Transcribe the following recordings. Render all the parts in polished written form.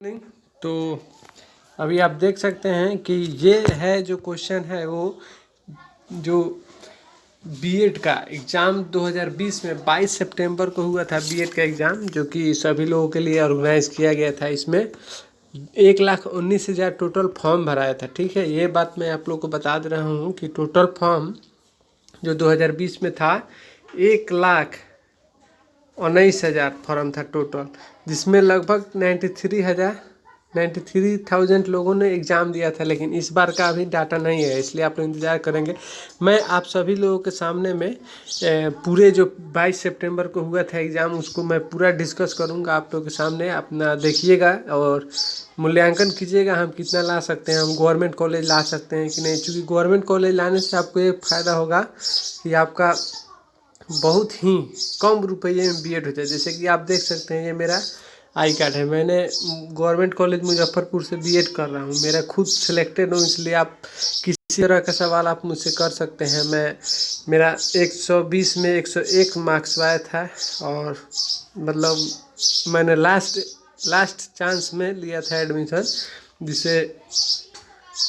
नहीं तो अभी आप देख सकते हैं कि ये है जो क्वेश्चन है वो जो बीएड का एग्ज़ाम 2020 में 22 सितंबर को हुआ था। बीएड का एग्ज़ाम जो कि सभी लोगों के लिए ऑर्गेनाइज़ किया गया था। इसमें 1,19,000 टोटल फॉर्म भराया था। ठीक है, ये बात मैं आप लोग को बता दे रहा हूँ कि टोटल फॉर्म जो 2020 में था 1,19,000 फॉर्म था टोटल, जिसमें लगभग 93,000 लोगों ने एग्ज़ाम दिया था। लेकिन इस बार का अभी डाटा नहीं है, इसलिए आप लोग इंतज़ार करेंगे। मैं आप सभी लोगों के सामने में पूरे जो 22 सितंबर को हुआ था एग्ज़ाम उसको मैं पूरा डिस्कस करूंगा आप लोगों के सामने। अपना देखिएगा और मूल्यांकन कीजिएगा हम कितना ला सकते हैं, हम गवर्नमेंट कॉलेज ला सकते हैं कि नहीं। क्योंकि गवर्नमेंट कॉलेज लाने से आपको एक फ़ायदा होगा कि आपका बहुत ही कम रुपये में बीएड होता है। जैसे कि आप देख सकते हैं ये मेरा आई कार्ड है, मैंने गवर्नमेंट कॉलेज मुजफ्फरपुर से बीएड कर रहा हूँ, मेरा खुद सिलेक्टेड हूँ। इसलिए आप किसी तरह का सवाल आप मुझसे कर सकते हैं। मेरा 120 में 101 मार्क्स आया था और मतलब मैंने लास्ट चांस में लिया था एडमिशन, जिसे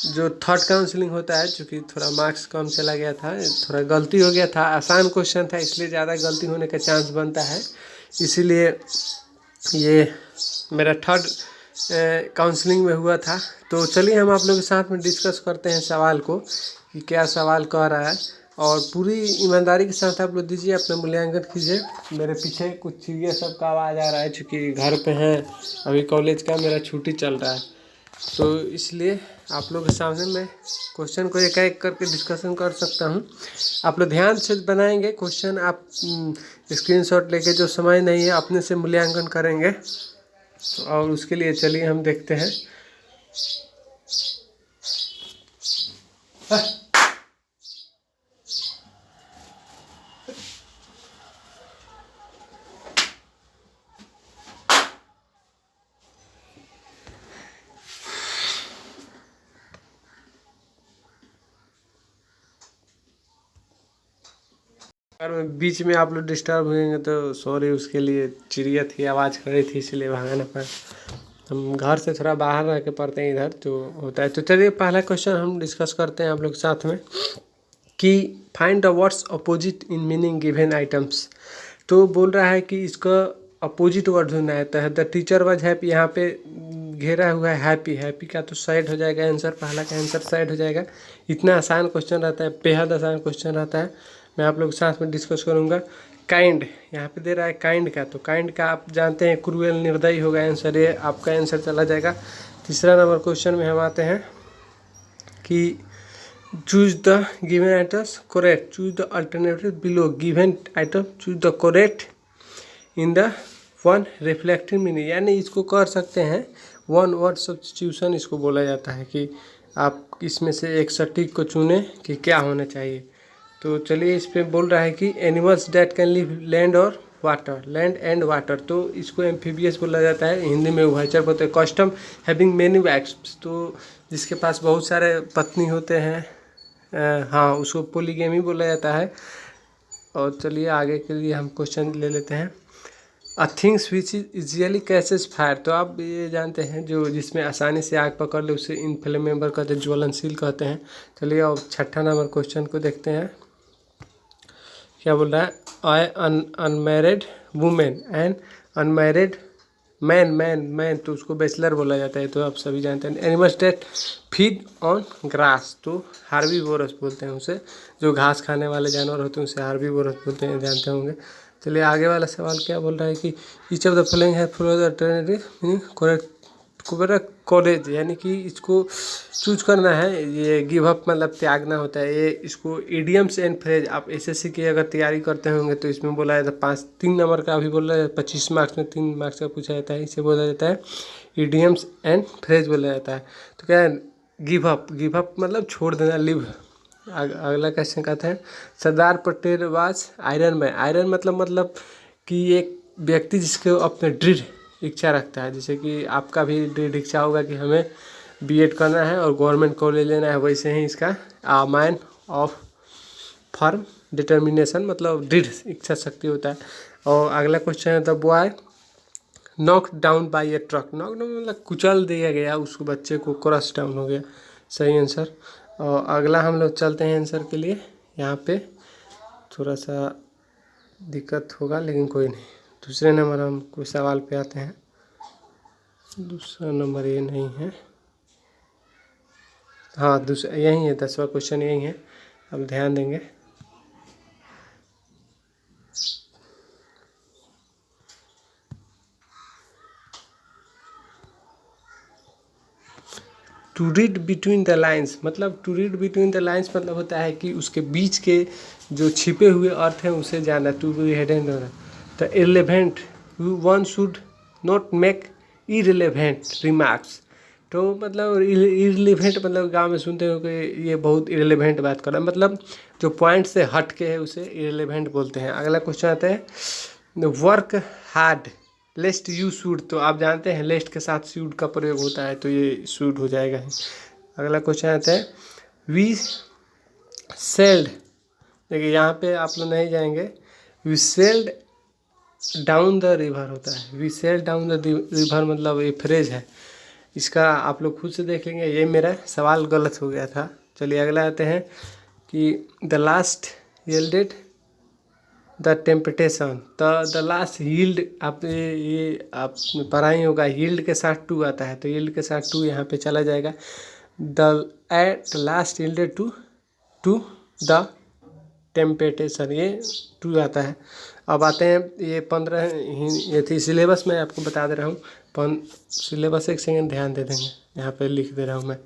जो थर्ड काउंसलिंग होता है, चूँकि थोड़ा मार्क्स कम चला गया था, थोड़ा गलती हो गया था, आसान क्वेश्चन था इसलिए ज़्यादा गलती होने का चांस बनता है। इसीलिए ये मेरा थर्ड काउंसलिंग में हुआ था। तो चलिए हम आप लोग के साथ में डिस्कस करते हैं सवाल को कि क्या सवाल कह रहा है, और पूरी ईमानदारी के साथ आप लोग दीजिए, अपना मूल्यांकन कीजिए। मेरे पीछे कुछ चीज़ें सब का आवाज़ आ रहा है चूँकि घर पे हैं, अभी कॉलेज का मेरा छुट्टी चल रहा है, तो इसलिए आप लोग के सामने मैं क्वेश्चन को एक एक करके डिस्कशन कर सकता हूँ। आप लोग ध्यान से बनाएंगे क्वेश्चन, आप स्क्रीनशॉट लेके जो समझ नहीं है अपने से मूल्यांकन करेंगे। और उसके लिए चलिए हम देखते हैं। अगर बीच में आप लोग डिस्टर्ब हुएंगे तो सॉरी, उसके लिए चिड़िया थी आवाज़ कर रही थी इसलिए भागना पड़ा। हम घर से थोड़ा बाहर रह के पढ़ते हैं, इधर तो होता है। तो चलिए पहला क्वेश्चन हम डिस्कस करते हैं आप लोग के साथ में कि find the words opposite in meaning given items. तो बोल रहा है कि इसका अपोजिट वर्ड ढूंढना है। तो द टीचर वाज हैप्पी, यहाँ पे घेरा हुआ है हैप्पी, हैप्पी का तो साइड हो जाएगा आंसर, पहला का आंसर साइड हो जाएगा। इतना आसान क्वेश्चन रहता है, बेहद आसान क्वेश्चन रहता है। मैं आप लोग के साथ में डिस्कस करूँगा। काइंड यहाँ पे दे रहा है काइंड का, तो काइंड का आप जानते हैं क्रूएल, निर्दयी होगा आंसर, ये आपका आंसर चला जाएगा। तीसरा नंबर क्वेश्चन में हम आते हैं कि choose the given items correct, choose the alternative below given item, choose the correct in the one reflecting meaning। यानी इसको कर सकते हैं वन वर्ड सब्स्टिट्यूशन, इसको बोला जाता है कि आप इसमें से एक सटीक को चुनें कि क्या होना चाहिए। तो चलिए इस पे बोल रहा है कि animals that can live land और वाटर, लैंड एंड वाटर, तो इसको एम्फीबियस बोला जाता है, हिंदी में उभयचर बोलते हैं। कस्टम हैविंग मेनी वाइफ्स, तो जिसके पास बहुत सारे पत्नी होते हैं, हाँ, उसको पोलीगेमी बोला जाता है। और चलिए आगे के लिए हम क्वेश्चन ले लेते हैं। A things which is इजियली catches fire, तो आप ये जानते हैं जो जिसमें आसानी से आग पकड़ ले उसे इनफ्लेमेबल कहते हैं, ज्वलनशील कहते हैं। चलिए अब छठा नंबर क्वेश्चन को देखते हैं क्या बोल रहा है। I unmarried women and unmarried man, तो उसको बैचलर बोला जाता है, तो आप सभी जानते हैं। Animals that feed on grass, तो हार्बीवोरस बोलते हैं उसे, जो घास खाने वाले जानवर होते हैं उसे हार्बीवोरस बोलते हैं, जानते होंगे। चलिए आगे वाला सवाल क्या बोल रहा है कि ईच ऑफ द फॉलोइंग है follow the alternative meaning correct college, यानी कि इसको चूज करना है। ये गिव अप मतलब त्यागना होता है। ये इसको इडियम्स एंड फ्रेज, आप एसएससी की अगर तैयारी करते होंगे तो इसमें बोला जाता है 3 नंबर का अभी बोला जाता है, 25 मार्क्स में 3 मार्क्स का पूछा जाता है, इसे बोला जाता है इडियम्स एंड फ्रेज बोला जाता है। तो क्या है, गिव अप मतलब छोड़ देना, लिव। अगला क्वेश्चन कहते हैं Sardar Patel was iron man, iron मतलब कि एक व्यक्ति जिसके अपने दृढ़ इच्छा रखता है, जैसे कि आपका भी दृढ़ इच्छा होगा कि हमें बीएड करना है और गवर्नमेंट कॉलेज लेना है, वैसे ही इसका मैन ऑफ फर्म डिटर्मिनेशन मतलब दृढ़ इच्छा शक्ति होता है। और अगला क्वेश्चन है the boy knock down by A truck. Knock down मतलब कुचल दिया गया, उसको बच्चे को क्रश डाउन हो गया। सही आंसर। और अगला हम लोग चलते हैं आंसर के लिए। यहाँ पे थोड़ा सा दिक्कत होगा लेकिन कोई नहीं। दूसरे नंबर हम कोई सवाल पे आते हैं। दूसरा नंबर ये नहीं है, हाँ दूसरा यही है, 10वां क्वेश्चन यही है। अब ध्यान देंगे। To read between the lines मतलब, to read between the lines मतलब होता है कि उसके बीच के जो छिपे हुए अर्थ हैं उसे जानना। To be hidden the irrelevant one should not make irrelevant remarks. तो मतलब इररिलेवेंट मतलब गांव में सुनते हो कि ये बहुत इररिलेवेंट बात कर रहा है, मतलब जो पॉइंट से हट के है उसे इररिलेवेंट बोलते हैं। अगला क्वेश्चन आता है वर्क हार्ड लेस्ट यू शूड। तो आप जानते हैं लेस्ट के साथ शूड का प्रयोग होता है, तो ये शूड हो जाएगा ही। अगला क्वेश्चन आता है वी सेल्ड। देखिए यहाँ पे आप लोग नहीं जाएंगे। We sailed down the river होता है। We sailed down the river मतलब ये फ्रेज है, इसका आप लोग खुद से देख लेंगे। ये मेरा सवाल गलत हो गया था। चलिए अगला आते हैं कि the last yielded the temptation. The last yield, आप ये आपने पढ़ा ही होगा, यील्ड के साथ टू आता है, तो यील्ड के साथ टू यहाँ पे चला जाएगा। The at last yielded to the temptation, ये टू आता है। अब आते हैं ये 15 ये थी सिलेबस में आपको बता दे रहा हूँ। सिलेबस एक सेकेंड ध्यान दे देंगे, यहाँ पे लिख दे रहा हूँ मैं।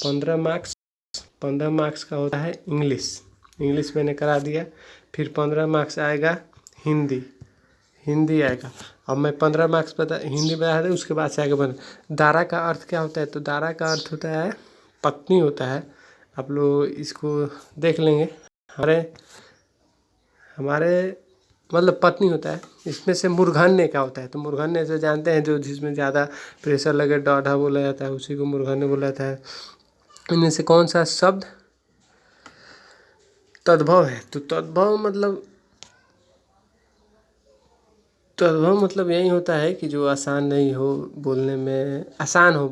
15 मार्क्स का होता है इंग्लिश मैंने करा दिया। फिर 15 मार्क्स आएगा हिंदी आएगा। अब मैं 15 मार्क्स हिंदी बता दें, उसके बाद से आगे बना। दारा का अर्थ क्या होता है? तो दारा का अर्थ होता है पत्नी होता है। आप लोग इसको देख लेंगे। हमारे मतलब पत्नी होता है। इसमें से मूर्धन्य क्या होता है? तो मूर्धन्य से जानते हैं जो जिसमें ज़्यादा प्रेशर लगे डॉढ़ा बोला जाता है, उसी को मूर्धन्य बोला जाता है। इनमें से कौन सा शब्द तद्भव है? तो तद्भव मतलब यही होता है कि जो आसान नहीं हो बोलने में, आसान हो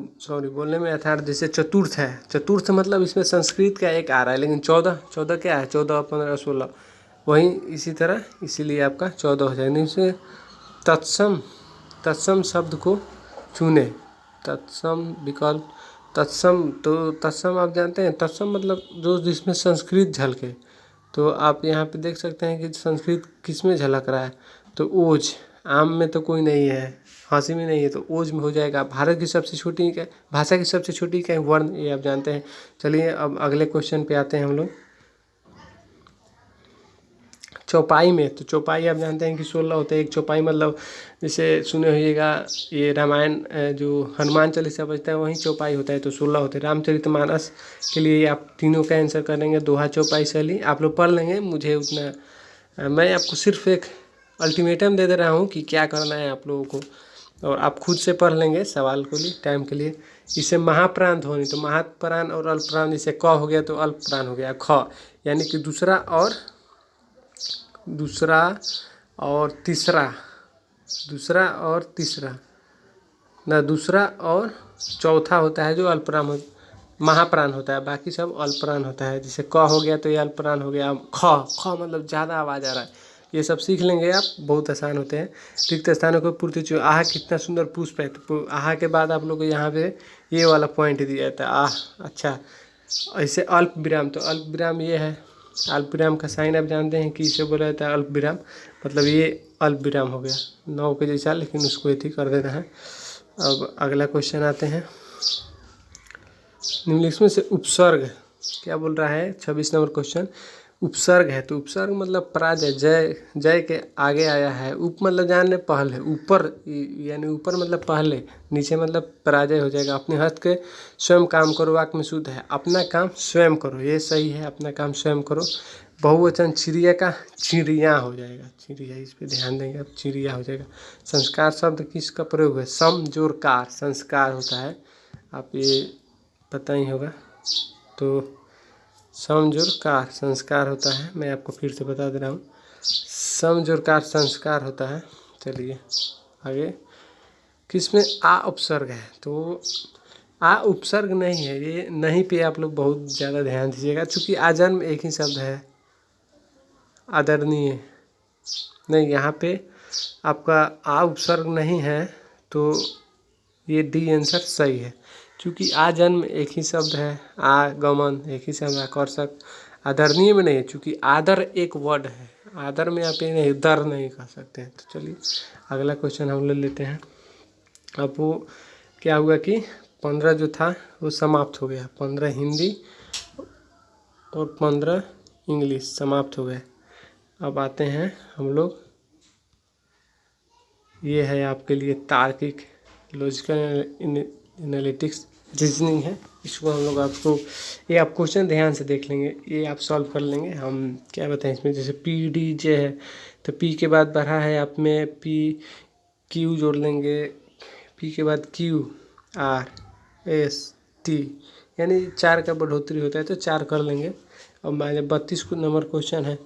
बोलने में अर्थात जैसे चतुर्थ है। चतुर्थ मतलब इसमें संस्कृत का एक आ रहा है, लेकिन 14 क्या है? 14, 15, 16 वही इसी तरह, इसीलिए आपका 14 हो जाएगा। इसमें तत्सम शब्द को चुने। तत्सम विकल्प तत्सम, तो तत्सम आप जानते हैं, तत्सम मतलब जो जिसमें संस्कृत झलके। तो आप यहाँ पे देख सकते हैं कि संस्कृत किस में झलक रहा है? तो ओज, आम में तो कोई नहीं है, हंसी में नहीं है, तो ओज में हो जाएगा। भारत की सबसे छोटी क्या भाषा की सबसे छोटी क्या वर्ण, ये आप जानते हैं। चलिए अब अगले क्वेश्चन पे आते हैं हम लोग। चौपाई में, तो चौपाई आप जानते हैं कि 16 होते हैं। एक चौपाई मतलब जैसे सुने होइएगा ये रामायण जो हनुमान चालीसा बजता है वहीं चौपाई होता है, तो 16 होते हैं। रामचरितमानस के लिए आप तीनों का आंसर करेंगे। दोहा चौपाई शैली आप लोग पढ़ लेंगे, मुझे उतना मैं आपको सिर्फ एक अल्टीमेटम दे दे रहा हूँ कि क्या करना है आप लोगों को, और आप खुद से पढ़ लेंगे सवाल को लिए टाइम के लिए। इसे महाप्राण ध्वनि, तो महाप्राण और अल्पप्राण, जैसे क हो गया तो अल्पप्राण हो गया ख, यानी कि दूसरा और तीसरा ना, दूसरा और चौथा होता है जो अल्पप्राण महाप्राण होता है, बाकी सब अल्पप्राण होता है। जैसे क हो गया तो ये अल्पप्राण हो गया। ख मतलब ज़्यादा आवाज़ आ रहा है। ये सब सीख लेंगे आप, बहुत आसान होते हैं। रिक्त स्थानों को पूर्ति चुन। आह कितना सुंदर पुष्प है, तो आह के बाद आप लोग को यहाँ पे ये वाला पॉइंट दिया जाता है आह। अच्छा, ऐसे अल्प विराम, तो अल्प विराम ये है। अल्प विराम का साइन आप जानते हैं कि इसे बोला जाता है अल्प विराम, मतलब ये अल्प विराम हो गया 9 के जैसा, लेकिन उसको एथी कर देना है। अब अगला क्वेश्चन आते हैं। निम्नलिखित में से उपसर्ग क्या बोल रहा है? 26 नंबर क्वेश्चन। उपसर्ग है, तो उपसर्ग मतलब पराजय, जय के आगे आया है। उप मतलब जान ले पहले, ऊपर यानी ऊपर मतलब पहले, नीचे मतलब पराजय हो जाएगा। अपने हाथ के स्वयं काम करो, वाक्य में शुद्ध है अपना काम स्वयं करो, ये सही है, अपना काम स्वयं करो। बहुवचन चिड़िया का चिड़िया हो जाएगा, चिड़िया, इस पे ध्यान देंगे, अब चिड़िया हो जाएगा। संस्कार शब्द किसका प्रयोग है? सम जोड़ कार संस्कार होता है, आप ये पता ही होगा। तो समजोरकार संस्कार होता है, मैं आपको फिर से बता दे रहा हूँ, समजोरकार संस्कार होता है। चलिए आगे। किसमें आ उपसर्ग है, तो आ उपसर्ग नहीं है, ये नहीं पे आप लोग बहुत ज़्यादा ध्यान दीजिएगा, चूँकि आजन्म एक ही शब्द है, आदरणीय नहीं, यहाँ पे आपका आ उपसर्ग नहीं है, तो ये डी आंसर सही है। क्योंकि आ जन्म एक ही शब्द है, आगमन एक ही शब्द, आकर्षक, आदरणीय में नहीं है, क्योंकि आदर एक वर्ड है, आदर में आप ये नहीं दर नहीं कह सकते हैं। तो चलिए अगला क्वेश्चन हम ले लेते हैं। अब वो क्या हुआ कि 15 जो था वो समाप्त हो गया, 15 हिंदी और 15 इंग्लिश समाप्त हो गए। अब आते हैं हम लोग, ये है आपके लिए तार्किक लॉजिकल एनालिटिक्स रीजनिंग है। इसको हम लोग आपको, ये आप क्वेश्चन ध्यान से देख लेंगे, ये आप सॉल्व कर लेंगे। हम क्या बताएं इसमें, जैसे पी डी जे है, तो पी के बाद बढ़ा है आप में पी क्यू जोड़ लेंगे, पी के बाद क्यू आर एस टी, यानी 4 का बढ़ोतरी होता है, तो 4 कर लेंगे। अब मान 32 नंबर क्वेश्चन है,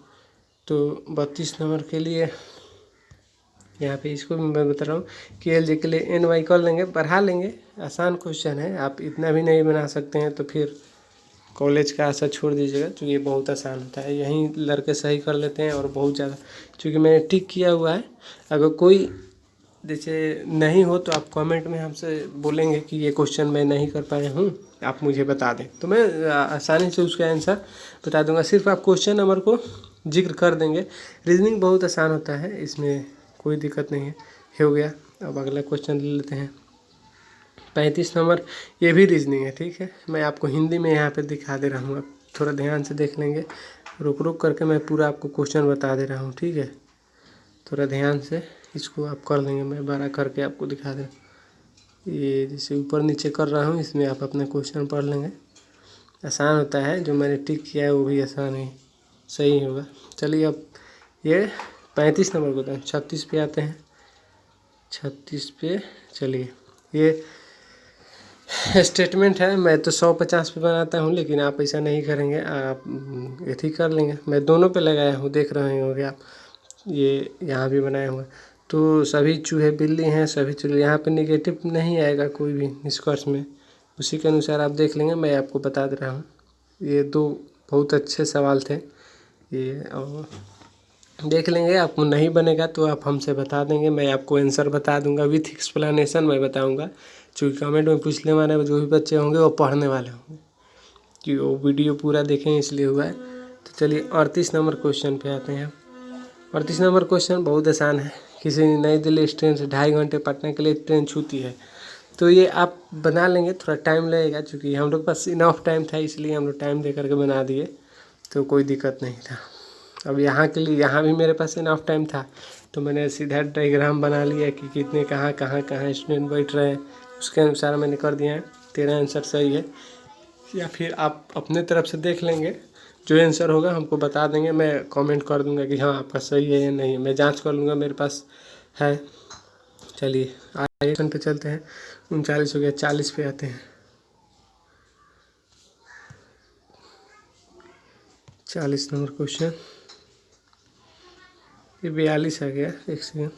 तो 32 नंबर के लिए यहाँ पे इसको भी मैं बता रहा हूँ कि एल जे के लिए एन वाई कर लेंगे, बढ़ा लेंगे, आसान क्वेश्चन है। आप इतना भी नहीं बना सकते हैं तो फिर कॉलेज का आशा छोड़ दीजिएगा, क्योंकि ये बहुत आसान होता है, यहीं लड़के सही कर लेते हैं और बहुत ज़्यादा, क्योंकि मैंने टिक किया हुआ है। अगर कोई जैसे नहीं हो तो आप कमेंट में हमसे बोलेंगे कि ये क्वेश्चन मैं नहीं कर पाया हूँ, आप मुझे बता दें, तो मैं आसानी से उसका आंसर बता दूंगा। सिर्फ आप क्वेश्चन नंबर को जिक्र कर देंगे। रीजनिंग बहुत आसान होता है, इसमें कोई दिक्कत नहीं है। हो गया। अब अगला क्वेश्चन ले लेते हैं, 35 नंबर, ये भी रीजनिंग है, ठीक है। मैं आपको हिंदी में यहाँ पे दिखा दे रहा हूँ, आप थोड़ा ध्यान से देख लेंगे, रुक रुक करके मैं पूरा आपको क्वेश्चन बता दे रहा हूँ, ठीक है। थोड़ा ध्यान से इसको आप कर लेंगे, मैं बड़ा करके आपको दिखा दे, ये जैसे ऊपर नीचे कर रहा हूँ, इसमें आप अपने क्वेश्चन पढ़ लेंगे। आसान होता है, जो मैंने टिक किया है वो भी आसान ही सही होगा। चलिए अब ये 35 नंबर को था, 36 पे आते हैं। 36 पे चलिए, ये स्टेटमेंट है। मैं तो 150 पे बनाता हूँ, लेकिन आप ऐसा नहीं करेंगे, आप ये कर लेंगे। मैं दोनों पे लगाया हूँ, देख रहे होंगे आप, ये यहाँ भी बनाया हुआ। तो सभी चूहे बिल्ली हैं, सभी चूहे, यहाँ पे निगेटिव नहीं आएगा कोई भी निष्कर्ष में, उसी के अनुसार आप देख लेंगे। मैं आपको बता दे रहा हूँ, ये 2 बहुत अच्छे सवाल थे ये, और देख लेंगे। आपको नहीं बनेगा तो आप हमसे बता देंगे, मैं आपको आंसर बता दूंगा विथ एक्सप्लेनेशन मैं बताऊंगा। क्योंकि कमेंट में पूछने वाले जो भी बच्चे होंगे वो पढ़ने वाले होंगे, कि वो वीडियो पूरा देखें, इसलिए हुआ है। तो चलिए 38 नंबर क्वेश्चन पे आते हैं। 38 नंबर क्वेश्चन बहुत आसान है। किसी नई दिल्ली स्टेशन से 2.5 घंटे पटना के लिए ट्रेन छूती है, तो ये आप बना लेंगे, थोड़ा टाइम लगेगा, क्योंकि हम लोग पास इनफ टाइम था, इसलिए हम लोग टाइम दे करके बना दिए, तो कोई दिक्कत नहीं था। अब यहाँ के लिए, यहाँ भी मेरे पास इनफ टाइम था, तो मैंने सीधा डायग्राम बना लिया कि कितने कहाँ कहाँ कहाँ स्टूडेंट बैठ रहे हैं, उसके अनुसार मैंने कर दिया है। तेरा आंसर सही है, या फिर आप अपने तरफ से देख लेंगे, जो आंसर होगा हमको बता देंगे, मैं कमेंट कर दूंगा कि हाँ आपका सही है या नहीं है, मैं जांच कर लूँगा, मेरे पास है। चलिए आगे क्वेश्चन पे चलते हैं। 39 हो गया, 40 पे आते हैं। 40 नंबर क्वेश्चन, ये 42 आ गया, एक सेकेंड,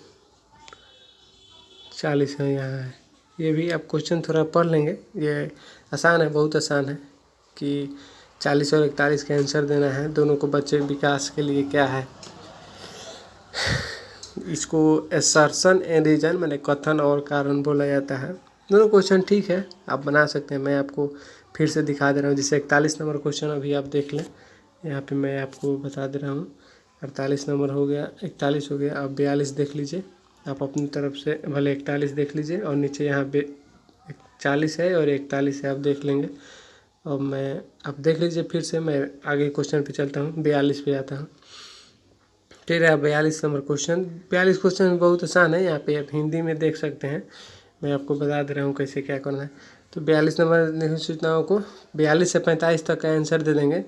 40 है यहाँ है। ये भी आप क्वेश्चन थोड़ा पढ़ लेंगे, ये आसान है, बहुत आसान है, कि 40 और 41 का आंसर देना है। दोनों को बच्चे विकास के लिए क्या है, इसको एसर्शन एंड रीजन, मैंने कथन और कारण बोला जाता है। दोनों क्वेश्चन ठीक है, आप बना सकते हैं। मैं आपको फिर से दिखा दे रहा हूँ, जैसे 41 नंबर क्वेश्चन अभी आप देख लें, यहाँ पे मैं आपको बता दे रहा हूँ। 48 नंबर हो गया, 41 हो गया, अब 42 देख लीजिए आप अपनी तरफ से, भले 41 देख लीजिए, और नीचे यहाँ पे 40 है और 41 है, आप देख लेंगे। अब मैं, आप देख लीजिए फिर से, मैं आगे क्वेश्चन पे चलता हूँ, 42 पे आता हूँ। ठीक है, 42 नंबर क्वेश्चन, 42 क्वेश्चन बहुत आसान है, यहाँ पे आप हिंदी में देख सकते हैं, मैं आपको बता दे रहा हूँ कैसे क्या करना है। तो 42 नंबर निम्नलिखित सूचनाओं को 42 से 45 तक का आंसर दे देंगे।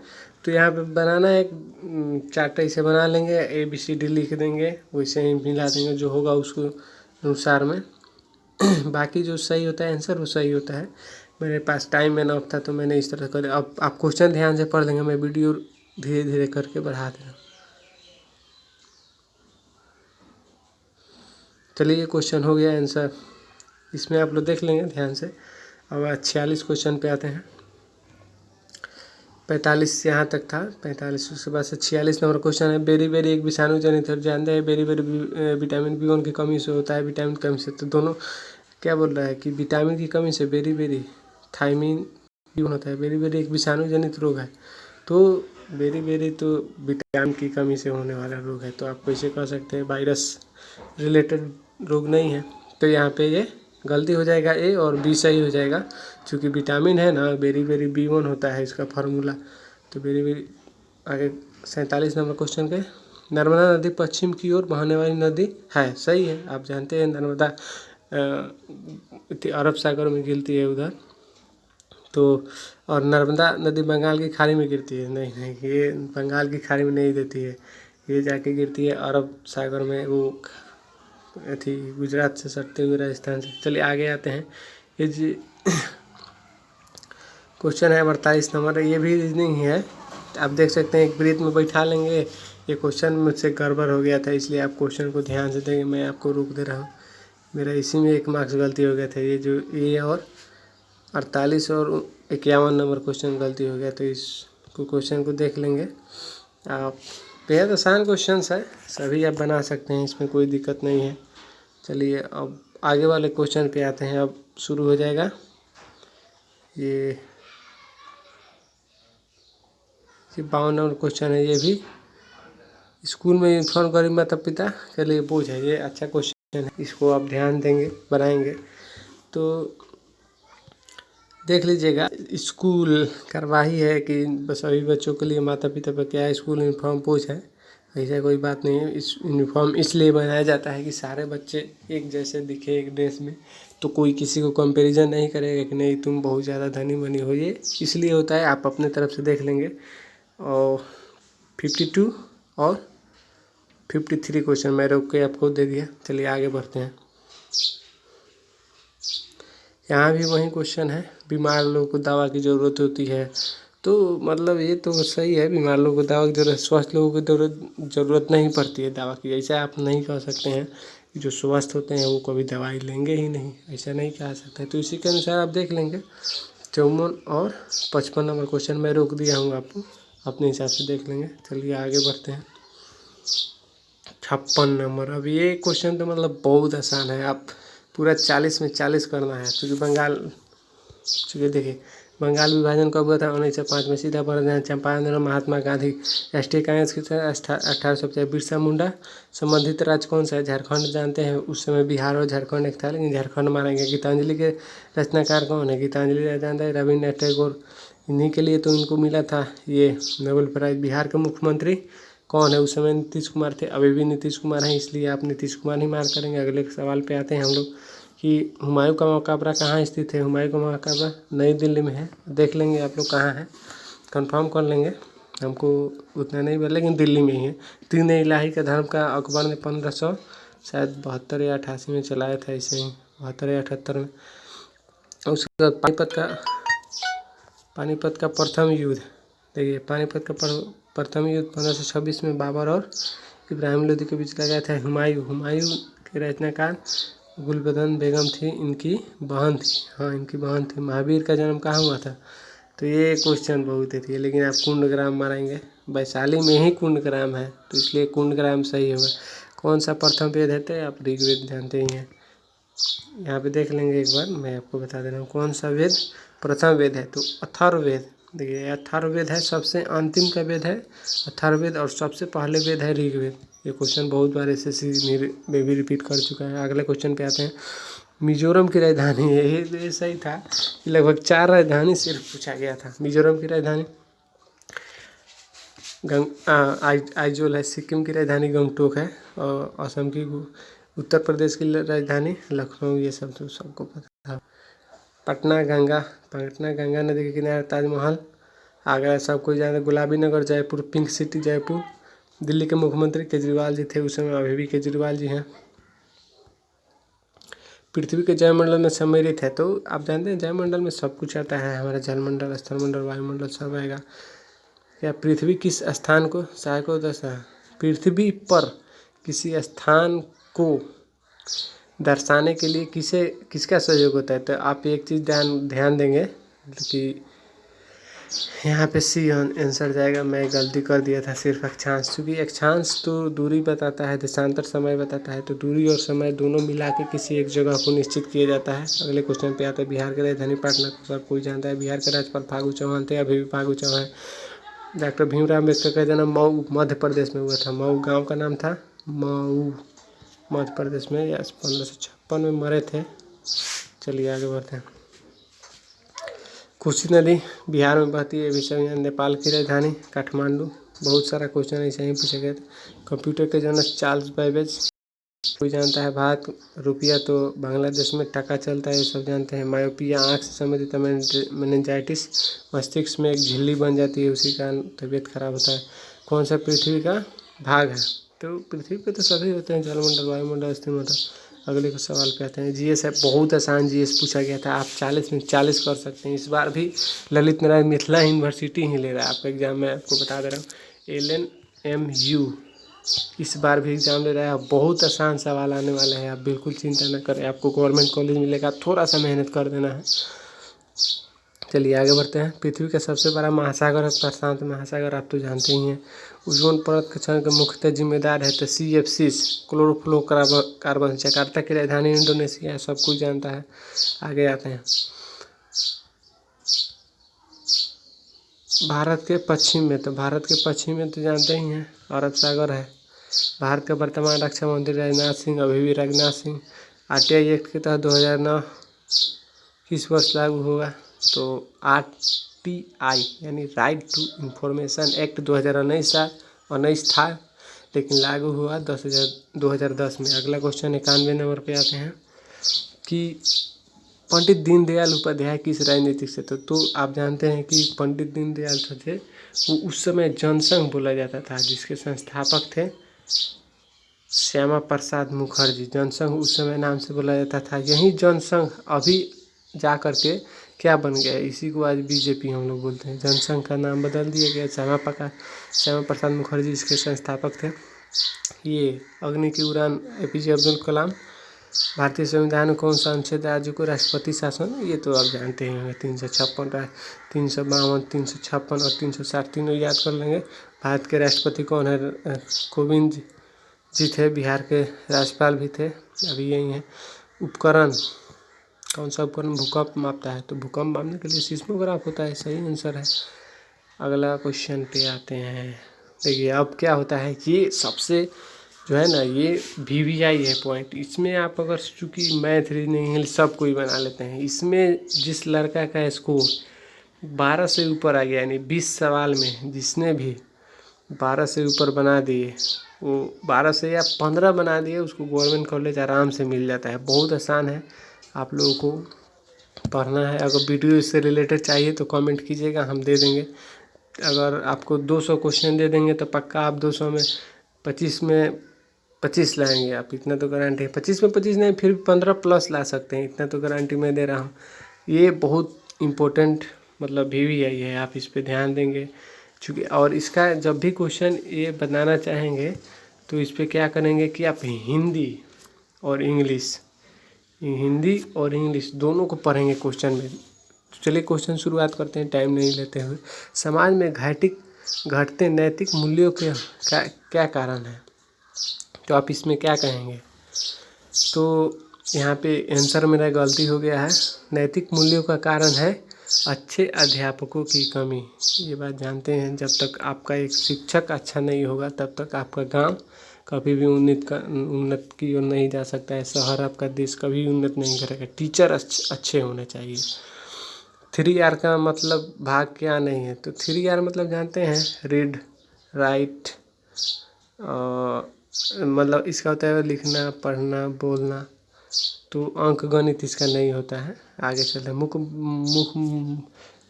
तो यहाँ पे बनाना है, एक चार्ट ऐसे बना लेंगे, ABCD लिख देंगे, वैसे ही मिला देंगे, जो होगा उसको अनुसार में बाकी जो सही होता है आंसर वो सही होता है। मेरे पास टाइम एनफ था तो मैंने इस तरह कर, अब आप क्वेश्चन ध्यान से पढ़ लेंगे, मैं वीडियो धीरे धीरे करके बढ़ा दे रहा हूँ। चलिए क्वेश्चन हो गया आंसर, इसमें आप लोग देख लेंगे ध्यान से। अब 46 क्वेश्चन पे आते हैं। 45 यहाँ तक था, 45 उसके बाद से 46 नंबर क्वेश्चन है। बेरी बेरी एक विषाणु जनित है, जानते हैं बेरी बेरी विटामिन B1 की कमी से होता है, विटामिन की कमी से। तो दोनों क्या बोल रहा है कि विटामिन की कमी से बेरी बेरी थायमिन B1 होता है। बेरी बेरी एक विषाणु जनित रोग है, तो बेरी बेरी तो विटामिन की कमी से होने वाला रोग है, तो आप कैसे कह सकते हैं वायरस रिलेटेड रोग नहीं है। तो यहाँ पे ये गलती हो जाएगा ए और बी सही हो जाएगा, क्योंकि विटामिन है ना, बेरी बेरी B1 होता है इसका फार्मूला। तो बेरी बेरी आगे 47 नंबर क्वेश्चन के, नर्मदा नदी पश्चिम की ओर बहने वाली नदी है, सही है। आप जानते हैं नर्मदा अरब सागर में गिरती है उधर, तो और नर्मदा नदी बंगाल की खाड़ी में गिरती है। नहीं नहीं, ये बंगाल की खाड़ी में नहीं देती है, ये जाके गिरती है अरब सागर में, वो थी गुजरात से सटते हुए राजस्थान से। चलिए आगे आते हैं। ये जी क्वेश्चन है 48 नंबर, ये भी रीजनिंग ही है। आप देख सकते हैं एक वृत्त में बैठा लेंगे। ये क्वेश्चन मुझसे गड़बड़ हो गया था, इसलिए आप क्वेश्चन को ध्यान से देंगे। मैं आपको रोक दे रहा हूँ, मेरा इसी में 1 मार्क्स गलती हो गया था। ये जो ये और 48 और 51 नंबर क्वेश्चन गलती हो गया, तो इस क्वेश्चन को देख लेंगे आप। बेहद आसान क्वेश्चन है, सभी आप बना सकते हैं, इसमें कोई दिक्कत नहीं है। चलिए अब आगे वाले क्वेश्चन पे आते हैं। अब शुरू हो जाएगा ये 52 नंबर क्वेश्चन है। ये भी स्कूल में यूनिफॉर्म गरीब माता पिता के लिए बोझ है। ये अच्छा क्वेश्चन है, इसको आप ध्यान देंगे बनाएंगे तो देख लीजिएगा। स्कूल कार्यवाही है कि बस सभी बच्चों के लिए माता पिता पर क्या है, स्कूल यूनिफॉर्म बोझ है, ऐसा कोई बात नहीं है। इस यूनिफॉर्म इसलिए बनाया जाता है कि सारे बच्चे एक जैसे दिखे एक ड्रेस में, तो कोई किसी को कंपैरिजन नहीं करेगा कि नहीं तुम बहुत ज़्यादा धनी बनी हो। ये इसलिए होता है, आप अपने तरफ से देख लेंगे। और 52 और 53 क्वेश्चन मैं रोक के आपको दे दिया। चलिए आगे बढ़ते हैं। यहाँ भी वही क्वेश्चन है, बीमार लोगों को दवा की ज़रूरत होती है। तो मतलब ये तो सही है, बीमार लोगों को दवा की ज़रूरत, स्वस्थ लोगों को ज़रूरत नहीं पड़ती है दवा की। ऐसा आप नहीं कह सकते हैं कि जो स्वस्थ होते हैं वो कभी दवाई लेंगे ही नहीं, ऐसा नहीं कह सकते। तो इसी के अनुसार आप देख लेंगे। 54 और 55 नंबर क्वेश्चन मैं रोक दिया हूँ, आपको अपने हिसाब से देख लेंगे। चलिए आगे बढ़ते हैं। 56 नंबर, अब ये क्वेश्चन तो मतलब बहुत आसान है, आप पूरा 40 में 40 करना है। क्योंकि देखिए बंगाल विभाजन कब हुआ था, 1905 में। सीधा पर चंपारण महात्मा गांधी। राष्ट्रीय कांग्रेस की 1850। बिरसा मुंडा संबंधित राज्य कौन सा है, झारखंड जानते हैं। उस समय बिहार और झारखंड एक था, लेकिन झारखंड मानेंगे। गीतांजलि के रचनाकार कौन है, गीतांजलि जानते हैं, रविन्द्रनाथ टैगोर। इन्हीं के लिए तो इनको मिला था ये नोबेल प्राइज। बिहार के मुख्यमंत्री कौन है, उस समय नीतीश कुमार थे, अभी भी नीतीश कुमार हैं, इसलिए आप नीतीश कुमार ही मार करेंगे। अगले सवाल पे आते हैं हम लोग कि हुमायूं का मकबरा कहाँ स्थित है। हुमायूं का मकबरा नई दिल्ली में है, देख लेंगे आप लोग कहाँ है, कंफर्म कर लेंगे। हमको उतना नहीं पता, लेकिन दिल्ली में ही है। दीन इलाही का धर्म का अकबर ने 1500 शायद 72 या 88 में चलाया था, ऐसे ही 72 या 78 में। उसके बाद पानीपत का प्रथम युद्ध, देखिए पानीपत का प्रथम युद्ध 1526 में बाबर और इब्राहिम लोदी के बीच लगा था। हुमायूं के रचनाकार गुलबदन बेगम थी, इनकी बहन थी। हाँ, इनकी बहन थी। महावीर का जन्म कहाँ हुआ था, तो ये क्वेश्चन बहुत है, लेकिन आप कुंडग्राम मारेंगे। वैशाली में ही कुंडग्राम है, तो इसलिए कुंडग्राम सही होगा। कौन सा प्रथम वेद है, तो आप ऋग्वेद जानते ही हैं। यहाँ पे देख लेंगे एक बार, मैं आपको बता दे रहा हूँ कौन सा वेद प्रथम वेद है, तो अथर्ववेद। देखिए अथर्ववेद है, सबसे अंतिम का वेद है अथर्ववेद, और सबसे पहले वेद है ऋग्वेद। ये क्वेश्चन बहुत बार SSC में भी रिपीट कर चुका है। अगले क्वेश्चन पे आते हैं। मिजोरम की राजधानी, ये सही था कि लगभग 4 राजधानी सिर्फ पूछा गया था। मिजोरम की राजधानी आइजोल है। सिक्किम की राजधानी गंगटोक है, और असम की, उत्तर प्रदेश की राजधानी लखनऊ। ये सब तो सबको पता था। पटना गंगा नदी के किनारे ताजमहल, आगरा सब कोई जानते। गुलाबी नगर जयपुर, पिंक सिटी जयपुर। दिल्ली के मुख्यमंत्री केजरीवाल जी थे उस समय, अभी भी केजरीवाल जी हैं। पृथ्वी के जयमंडल में सम्मिलित है, तो आप जानते हैं जयमंडल में सब कुछ आता है, हमारा जलमंडल, स्थलमंडल, वायुमंडल सब आएगा। या पृथ्वी किस स्थान को सहायकों दशा, पृथ्वी पर किसी स्थान को दर्शाने के लिए किसका सहयोग होता है। तो आप एक चीज़ ध्यान देंगे कि यहाँ पे सी आंसर जाएगा। मैं गलती कर दिया था सिर्फ अक्षांश, क्योंकि अक्षांश तो दूरी बताता है, देशांतर समय बताता है, तो दूरी और समय दोनों मिला के किसी एक जगह को निश्चित किया जाता है। अगले क्वेश्चन पे आता है, बिहार की राजधानी पटना को सब कोई जानता है। बिहार के राज्यपाल फागू चौहान थे, अभी भी फागू चौहान। डॉक्टर भीमराव अम्बेडकर का जन्म मऊ मध्य प्रदेश में हुआ था। मऊ गाँव का नाम था, मऊ मध्य प्रदेश में। या 1556 में मरे थे। चलिए आगे बढ़ते हैं। कोसी नदी बिहार में बहती है। विषय नेपाल की राजधानी काठमांडू। बहुत सारा क्वेश्चन ऐसे ही पूछे गए थे। कंप्यूटर के जनक चार्ल्स बैबेज, कोई जानता है। भारत रुपया तो बांग्लादेश में टका चलता है, ये सब जानते हैं। मायोपिया आँख से संबंधित मेनिंजाइटिस, मस्तिष्क में एक झिल्ली बन जाती है, उसी कारण तबीयत खराब होता है। कौन सा पृथ्वी का भाग है। तो पृथ्वी पे तो सभी होते हैं, जलमंडल, वायुमंडल, स्थिरमंडल। अगले को सवाल पे आते हैं। जीएस है, बहुत आसान जीएस पूछा गया था। आप 40 में 40 कर सकते हैं। इस बार भी ललित नारायण मिथिला यूनिवर्सिटी ही ले रहा है आपका एग्जाम। मैं आपको बता दे रहा हूँ। LNMU इस बार भी एग्जाम ले रहा है। बहुत आसान सवाल आने वाले हैं, आप बिल्कुल चिंता न करें। आपको गवर्नमेंट कॉलेज मिलेगा, थोड़ा सा मेहनत कर देना है। चलिए आगे बढ़ते हैं। पृथ्वी का सबसे बड़ा महासागर है प्रशांत महासागर, आप तो जानते ही हैं। ओजोन परत के क्षरण के मुख्यतः जिम्मेदार है तो CFCs, क्लोरोफ्लोरोकार्बन। जकार्ता की राजधानी इंडोनेशिया है, सब कुछ जानता है। आगे आते हैं। भारत के पश्चिम में तो जानते ही हैं, अरब सागर है। भारत का वर्तमान रक्षा मंत्री राजनाथ सिंह, अभी भी राजनाथ सिंह। RTI एक्ट के तहत 2009 किस वर्ष लागू होगा। तो RTI यानी राइट टू इंफॉर्मेशन एक्ट 2019 था, लेकिन लागू हुआ 2010 में। अगला क्वेश्चन 91 नंबर पे आते हैं कि पंडित दीनदयाल उपाध्याय किस राजनीतिक से तो आप जानते हैं कि पंडित दीनदयाल थे वो उस समय जनसंघ बोला जाता था, जिसके संस्थापक थे श्यामा प्रसाद मुखर्जी। जनसंघ उस समय नाम से बोला जाता था। यही जनसंघ अभी जा कर के क्या बन गया, इसी को आज BJP हम लोग बोलते हैं। जनसंघ का नाम बदल दिया गया। श्यामा प्रसाद मुखर्जी इसके संस्थापक थे। ये अग्नि की उड़ान APJ अब्दुल कलाम। भारतीय संविधान में कौन सा अनुच्छेद राज्य को राष्ट्रपति शासन, ये तो आप जानते ही होंगे। 356, 352, 356 और 360 तीनों याद कर लेंगे। भारत के राष्ट्रपति कौन है। कोविंद जी थे, बिहार के राज्यपाल भी थे, अभी यही हैं। उपकरण, कौन सा उपकरण भूकंप मापता है। तो भूकंप मापने के लिए सिस्मोग्राफ होता है, सही आंसर है। अगला क्वेश्चन पे आते हैं। देखिए अब क्या होता है कि सबसे जो है ना, ये VVI है पॉइंट। इसमें आप अगर चूँकि मैथ रीजनिंग इंग्लिश सब कोई बना लेते हैं, इसमें जिस लड़का का स्कोर 12 से ऊपर आ गया, यानी 20 सवाल में जिसने भी 12 से ऊपर बना दिए, वो 12 से या 15 बना दिए, उसको गवर्नमेंट कॉलेज आराम से मिल जाता है। बहुत आसान है, आप लोगों को पढ़ना है। अगर वीडियो इससे रिलेटेड चाहिए तो कमेंट कीजिएगा, हम दे देंगे। अगर आपको 200 क्वेश्चन दे देंगे तो पक्का आप 200 में 25 में 25 लाएंगे आप, इतना तो गारंटी है। 25 में 25 नहीं, फिर 15 प्लस ला सकते हैं, इतना तो गारंटी मैं दे रहा हूँ। ये बहुत इम्पोर्टेंट मतलब VVI है, आप इस पर ध्यान देंगे चूँकि। और इसका जब भी क्वेश्चन ये बनाना चाहेंगे तो इस पर क्या करेंगे कि आप हिंदी और इंग्लिश दोनों को पढ़ेंगे क्वेश्चन में। तो चलिए क्वेश्चन शुरुआत करते हैं, टाइम नहीं लेते हुए। समाज में घटते नैतिक मूल्यों के क्या कारण है। तो आप इसमें क्या कहेंगे। तो यहाँ पे आंसर मेरा गलती हो गया है। नैतिक मूल्यों का कारण है अच्छे अध्यापकों की कमी। ये बात जानते हैं, जब तक आपका एक शिक्षक अच्छा नहीं होगा तब तक आपका गांव कभी भी उन्नत की ओर नहीं जा सकता है। शहर, आपका देश कभी उन्नत नहीं करेगा। टीचर अच्छे होने चाहिए। 3R का मतलब भाग क्या नहीं है। तो 3R मतलब जानते हैं, रीड, राइट, मतलब इसका होता है लिखना, पढ़ना, बोलना। तो अंक गणित इसका नहीं होता है। आगे चलते हैं। मुख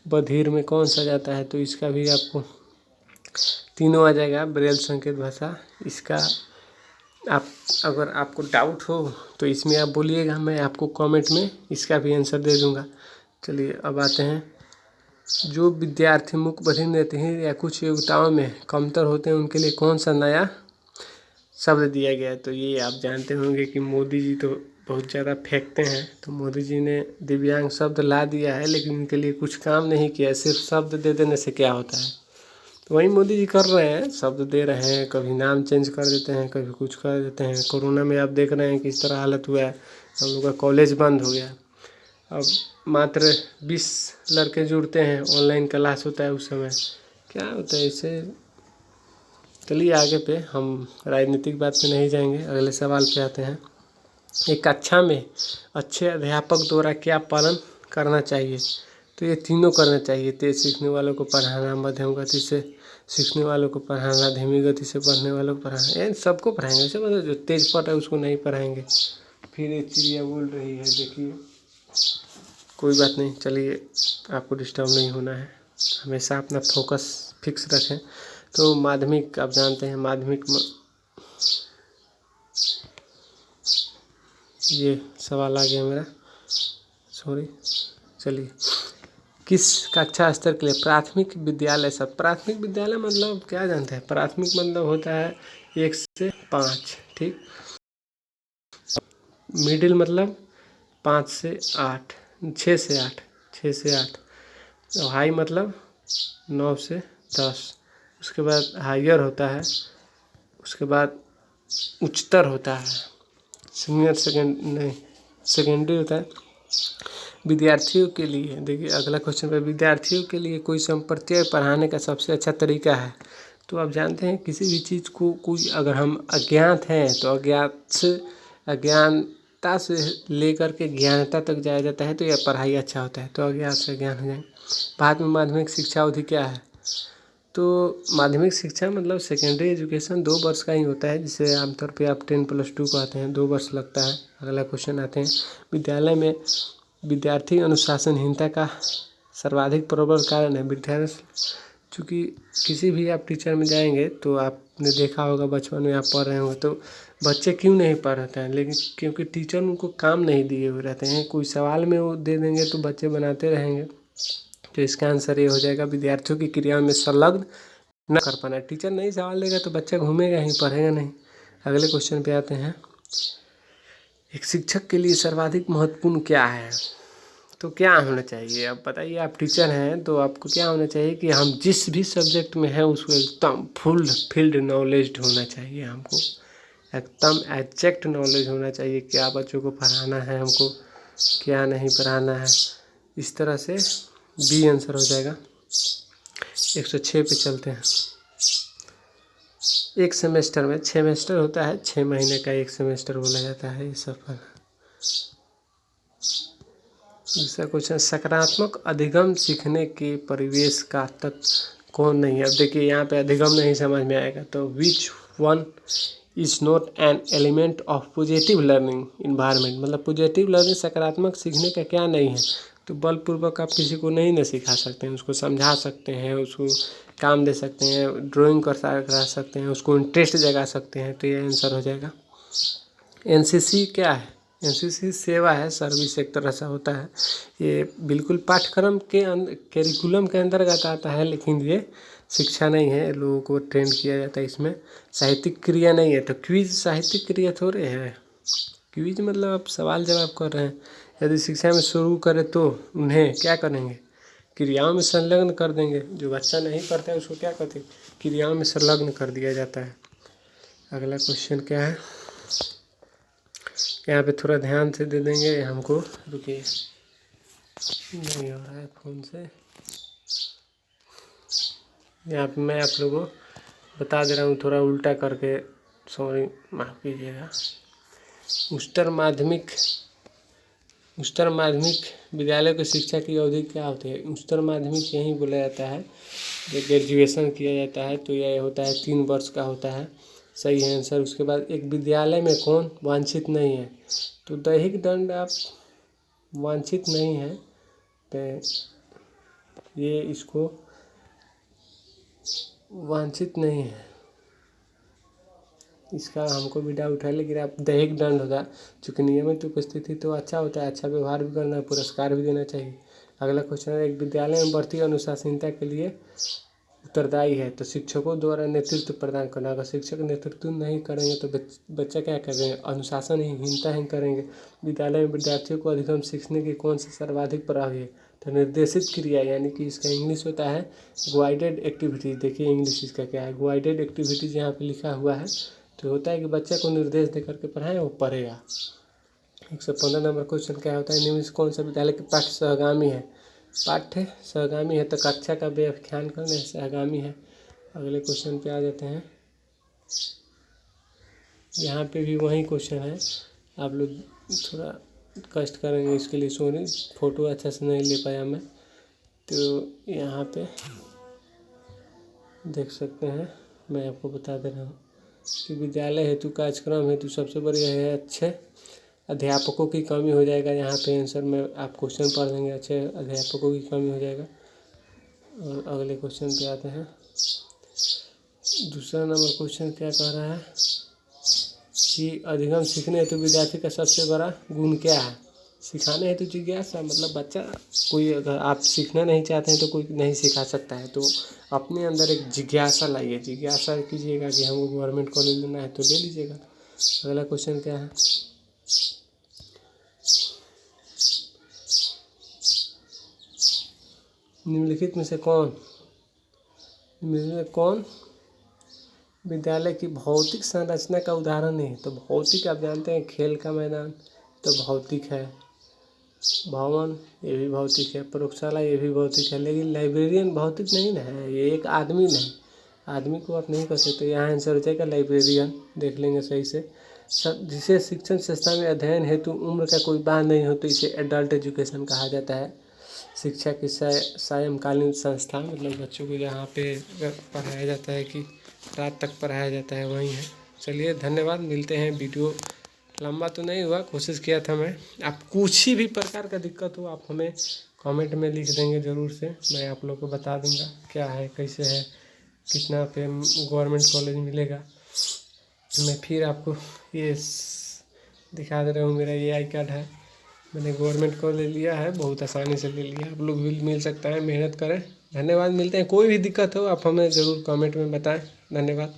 बधिर में कौन सा जाता है। तो इसका भी आपको तीनों आ जाएगा। ब्रेल संकेत भाषा। इसका आप अगर आपको डाउट हो तो इसमें आप बोलिएगा, मैं आपको कमेंट में इसका भी आंसर दे दूंगा। चलिए अब आते हैं। जो विद्यार्थी मुख बधिर रहते हैं या कुछ योग्यताओं में कमतर होते हैं, उनके लिए कौन सा नया शब्द दिया गया है। तो ये आप जानते होंगे कि मोदी जी तो बहुत ज़्यादा फेंकते हैं। तो मोदी जी ने दिव्यांग शब्द ला दिया है, लेकिन उनके लिए कुछ काम नहीं किया है। सिर्फ शब्द दे देने से क्या होता है? तो वही मोदी जी कर रहे हैं, शब्द दे रहे हैं, कभी नाम चेंज कर देते हैं, कभी कुछ कर देते हैं। कोरोना में आप देख रहे हैं किस तरह हालत हुआ है, हम लोग का कॉलेज बंद हो गया। अब मात्र 20 लड़के जुड़ते हैं, ऑनलाइन क्लास होता है उस समय। क्या होता है इससे? चलिए आगे पे, हम राजनीतिक बात पे नहीं जाएंगे, अगले सवाल पे आते हैं। एक कक्षा में अच्छे अध्यापक द्वारा क्या पालन करना चाहिए? तो ये तीनों करना चाहिए। तेज सीखने वालों को पढ़ाना, मध्यम गति से सीखने वालों को पढ़ाना, धीमी गति से पढ़ने वालों को पढ़ाना। इन सबको पढ़ाएंगे, ऐसे मतलब जो तेज पढ़ रहा है उसको नहीं पढ़ाएंगे। फिर ये चिड़िया बोल रही है, देखिए कोई बात नहीं, चलिए आपको डिस्टर्ब नहीं होना है, हमेशा अपना फोकस फिक्स रखें। तो माध्यमिक आप जानते हैं, माध्यमिक ये सवाल आ गया मेरा, सॉरी। चलिए, किस कक्षा स्तर के लिए प्राथमिक विद्यालय सब? प्राथमिक विद्यालय मतलब क्या जानते हैं? प्राथमिक मतलब होता है 1 से 5, ठीक। मिडिल मतलब 5 से 8, 6 से 8, 6 से 8। और हाई मतलब 9 से 10। उसके बाद हायर होता है, उसके बाद उच्चतर होता है, सीनियर सेकेंडरी होता है। विद्यार्थियों के लिए, देखिए अगला क्वेश्चन पे, विद्यार्थियों के लिए कोई संप्रत्यय पढ़ाने का सबसे अच्छा तरीका है? तो आप जानते हैं किसी भी चीज़ को कोई अगर हम अज्ञात हैं तो अज्ञानता से लेकर के ज्ञानता तक जाया जाता है, तो यह पढ़ाई अच्छा होता है। तो अज्ञात से ज्ञान हो जाए। बाद में माध्यमिक शिक्षा अवधि क्या है? तो माध्यमिक शिक्षा मतलब सेकेंडरी एजुकेशन 2 वर्ष का ही होता है, जिसे आमतौर पे आप 10+2 कहते हैं, 2 वर्ष लगता है। अगला क्वेश्चन आते हैं, विद्यालय में विद्यार्थी अनुशासनहीनता का सर्वाधिक प्रबल कारण है? विद्यार्थी, चूँकि किसी भी आप टीचर में जाएंगे तो आपने देखा होगा बचपन में आप पढ़ रहे होंगे, तो बच्चे क्यों नहीं पढ़ रहे हैं? लेकिन क्योंकि टीचर उनको काम नहीं दिए हुए रहते हैं। कोई सवाल में वो दे देंगे तो बच्चे बनाते रहेंगे। तो इसका आंसर ये हो जाएगा, विद्यार्थियों की क्रिया में संलग्न न कर पाना। टीचर नहीं सवाल देगा तो बच्चा घूमेगा ही, पढ़ेगा नहीं। अगले क्वेश्चन पे आते हैं, एक शिक्षक के लिए सर्वाधिक महत्वपूर्ण क्या है? तो क्या होना चाहिए? अब बताइए, आप टीचर हैं तो आपको क्या होना चाहिए कि हम जिस भी सब्जेक्ट में हैं उसको एकदम फुल फील्ड नॉलेज होना चाहिए। हमको एकदम एग्जैक्ट नॉलेज होना चाहिए, क्या बच्चों को पढ़ाना है हमको, क्या नहीं पढ़ाना है। इस तरह से बी आंसर हो जाएगा। 106 पे चलते हैं। एक सेमेस्टर में 6 सेमेस्टर होता है, 6 महीने का एक सेमेस्टर बोला जाता है। ये सब दूसरा क्वेश्चन, सकारात्मक अधिगम सीखने के परिवेश का तत्व कौन नहीं है? अब देखिए यहाँ पे अधिगम नहीं समझ में आएगा, तो which one is not an element of positive learning environment? मतलब पॉजिटिव लर्निंग, सकारात्मक सीखने का क्या नहीं है? तो बलपूर्वक आप किसी को नहीं ना सिखा सकते हैं, उसको समझा सकते हैं, उसको काम दे सकते हैं, ड्राइंग करा सकते हैं, उसको इंटरेस्ट जगा सकते हैं। तो ये आंसर हो जाएगा। एनसीसी क्या है? एनसीसी सेवा है, सर्विस एक तरह से होता है। ये बिल्कुल पाठ्यक्रम के करिकुलम के अंतर्गत आता है, लेकिन ये शिक्षा नहीं है, लोगों को ट्रेंड किया जाता है इसमें। साहित्यिक क्रिया नहीं है, तो क्विज साहित्यिक क्रिया थोड़े है। क्विज मतलब आप सवाल जवाब कर रहे हैं। यदि शिक्षा में शुरू करें तो उन्हें क्या करेंगे? क्रियाओं में संलग्न कर देंगे। जो बच्चा नहीं पढ़ता है उसको क्या कहते हैं? क्रियाओं में संलग्न कर दिया जाता है। अगला क्वेश्चन क्या है? यहाँ पे थोड़ा ध्यान से दे देंगे हमको, रुकिए, नहीं हो रहा है फ़ोन से। यहाँ पे मैं आप लोगों को बता दे रहा हूँ थोड़ा उल्टा करके, सॉरी माफ़ कीजिएगा। उच्चतर माध्यमिक विद्यालय की शिक्षा की अवधि क्या होती है? उच्चतर माध्यमिक यही बोला जाता है जब ग्रेजुएशन किया जाता है, तो यह होता है 3 वर्ष का होता है। सही है आंसर। उसके बाद, एक विद्यालय में कौन वांछित नहीं है? तो दैहिक दंड आप वांछित नहीं है, तो ये इसको वांछित नहीं है, इसका हमको भी डाउट है, लेकिन आप दैहिक दंड होगा। चूँकि नियमित उपस्थिति तो अच्छा होता है, अच्छा व्यवहार भी करना है, पुरस्कार भी देना चाहिए। अगला क्वेश्चन है, एक विद्यालय में बढ़ती अनुशासनहीनता के लिए उत्तरदायी है, तो शिक्षकों द्वारा नेतृत्व प्रदान करना। अगर शिक्षक नेतृत्व नहीं करेंगे तो बच्चा क्या करेंगे, अनुशासनहीनता ही करेंगे। विद्यालय में विद्यार्थियों को अधिगम सीखने की कौन सा सर्वाधिक प्रभावी है, तो निर्देशित क्रिया, यानी कि इसका इंग्लिश होता है गाइडेड एक्टिविटी। देखिए इंग्लिश इसका क्या है, गाइडेड एक्टिविटीज यहाँ पे लिखा हुआ है। तो होता है कि बच्चे को निर्देश दे करके पढ़ाएं, वो पढ़ेगा। 115 नंबर क्वेश्चन क्या होता है, निम्न से कौन सा विद्यालय के पाठ्य सहगामी है। पाठ्य सहगामी है तो कक्षा का व्याख्यान करने सहगामी है। अगले क्वेश्चन पे आ जाते हैं। यहाँ पे भी वही क्वेश्चन है, आप लोग थोड़ा कष्ट करेंगे इसके लिए, सॉरी फ़ोटो अच्छा से नहीं ले पाया मैं। तो यहाँ पे देख सकते हैं, मैं आपको बता दे रहा हूँ कि विद्यालय हेतु कार्यक्रम हेतु सबसे बढ़िया है अच्छे अध्यापकों की कमी हो जाएगा। यहाँ पे आंसर में आप क्वेश्चन पढ़ लेंगे, अच्छे अध्यापकों की कमी हो जाएगा। और अगले क्वेश्चन पे आते हैं। दूसरा नंबर क्वेश्चन क्या कह रहा है कि अधिगम सीखने हेतु विद्यार्थी का सबसे बड़ा गुण क्या है। सिखाने हेतु जिज्ञासा, मतलब बच्चा कोई, अगर आप सीखना नहीं चाहते हैं तो कोई नहीं सिखा सकता है, तो अपने अंदर एक जिज्ञासा लाइए, जिज्ञासा कीजिएगा कि हमको गवर्नमेंट कॉलेज लेना है तो ले लीजिएगा। अगला क्वेश्चन क्या है, निम्नलिखित में से कौन विद्यालय की भौतिक संरचना का उदाहरण नहीं है। तो भौतिक आप जानते हैं, खेल का मैदान तो भौतिक है, भवन ये भी भौतिक है, प्रयोगशाला ये भी भौतिक है, लेकिन लाइब्रेरियन भौतिक नहीं ना है, ये एक आदमी नहीं, आदमी को आप नहीं कर सकते। यहाँ आंसर हो जाएगा लाइब्रेरियन, देख लेंगे सही से। जिसे शिक्षण संस्था में अध्ययन हेतु उम्र का कोई बांध नहीं हो तो इसे एडल्ट एजुकेशन कहा जाता है। शिक्षा की सायंकालीन संस्था, मतलब बच्चों को जहाँ पे पढ़ाया जाता है कि रात तक पढ़ाया जाता है, वहीं है। चलिए धन्यवाद, मिलते हैं। वीडियो लंबा तो नहीं हुआ, कोशिश किया था मैं। आप कुछ ही भी प्रकार का दिक्कत हो आप हमें कमेंट में लिख देंगे ज़रूर से, मैं आप लोग को बता दूंगा क्या है, कैसे है, कितना पे गवर्नमेंट कॉलेज मिलेगा। मैं फिर आपको ये दिखा दे रहा हूँ, मेरा ये आई कार्ड है, मैंने गवर्नमेंट कॉलेज लिया है, बहुत आसानी से ले लिया, आप लोग भी मिल सकता है, मेहनत करें। धन्यवाद, मिलते हैं। कोई भी दिक्कत हो आप हमें ज़रूर कमेंट में बताएं। धन्यवाद।